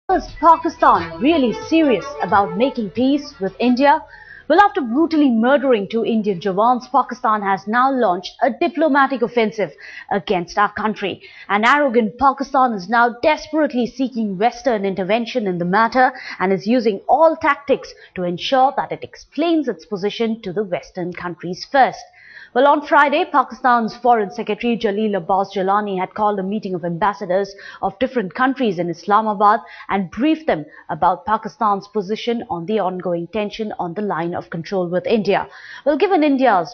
Is Pakistan really serious about making peace with India? Well, after brutally murdering 2 Indian jawans, Pakistan has now launched a diplomatic offensive against our country. An arrogant Pakistan is now desperately seeking Western intervention in the matter and is using all tactics to ensure that it explains its position to the Western countries first. Well, on Friday, Pakistan's Foreign Secretary Jalil Abbas Jalani had called a meeting of ambassadors of different countries in Islamabad and briefed them about Pakistan's position on the ongoing tension on the line of control with India. Well, given India's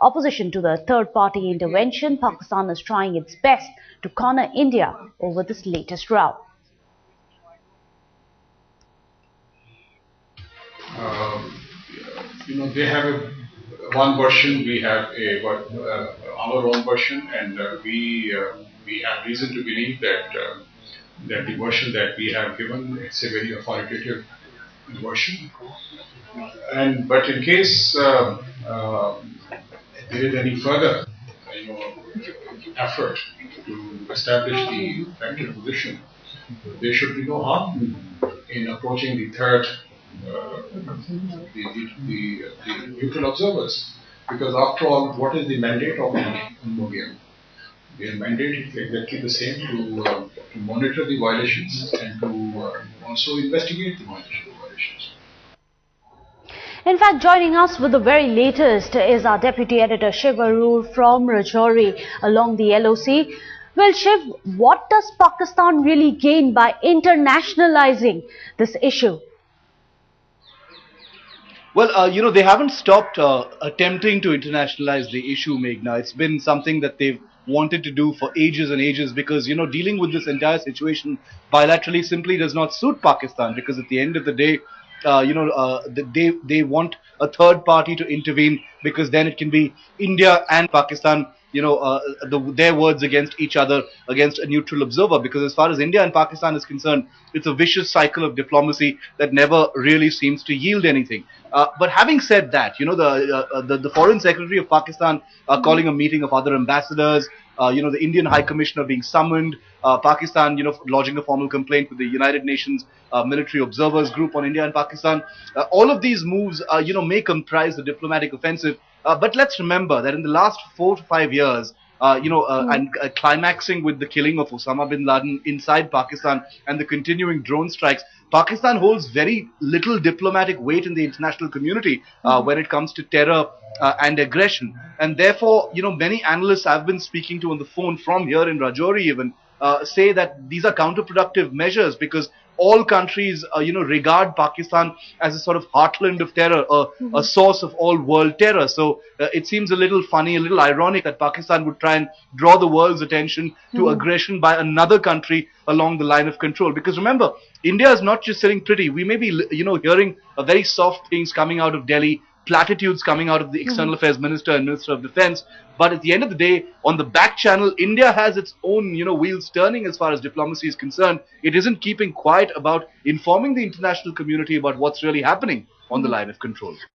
opposition to the third-party intervention, Pakistan is trying its best to corner India over this latest row. They have one version, we have our own version, and we have reason to believe that the version that we have given, it's a very authoritative version. But in case there is any further effort to establish the factual position, there should be no harm in approaching the third the neutral observers, because after all, what is the mandate of the Their mandate is exactly the same, to monitor the violations and to also investigate the violations. In fact, joining us with the very latest is our Deputy Editor Shiv Arur from Rajouri along the LOC. Well, Shiv, what does Pakistan really gain by internationalizing this issue? Well, they haven't stopped attempting to internationalize the issue, Meghna. It's been something that they've wanted to do for ages and ages, because, dealing with this entire situation bilaterally simply does not suit Pakistan, because at the end of the day, they want a third party to intervene, because then it can be India and Pakistan, their words against each other, against a neutral observer. Because as far as India and Pakistan is concerned, it's a vicious cycle of diplomacy that never really seems to yield anything. But having said that, the Foreign Secretary of Pakistan calling a meeting of other ambassadors, the Indian High Commissioner being summoned, Pakistan, lodging a formal complaint with the United Nations Military Observers Group on India and Pakistan. All of these moves, may comprise a diplomatic offensive. But let's remember that in the last 4 to 5 years, and climaxing with the killing of Osama bin Laden inside Pakistan and the continuing drone strikes, Pakistan holds very little diplomatic weight in the international community when it comes to terror and aggression. And therefore, many analysts I've been speaking to on the phone from here in Rajouri even say that these are counterproductive measures, because all countries, regard Pakistan as a sort of heartland of terror, a source of all world terror. So it seems a little funny, a little ironic that Pakistan would try and draw the world's attention to aggression by another country along the line of control. Because remember, India is not just sitting pretty. We may be, hearing very soft things coming out of Delhi, platitudes coming out of the External Affairs Minister and Minister of Defense. But at the end of the day, on the back channel, India has its own, wheels turning as far as diplomacy is concerned. It isn't keeping quiet about informing the international community about what's really happening on the line of control.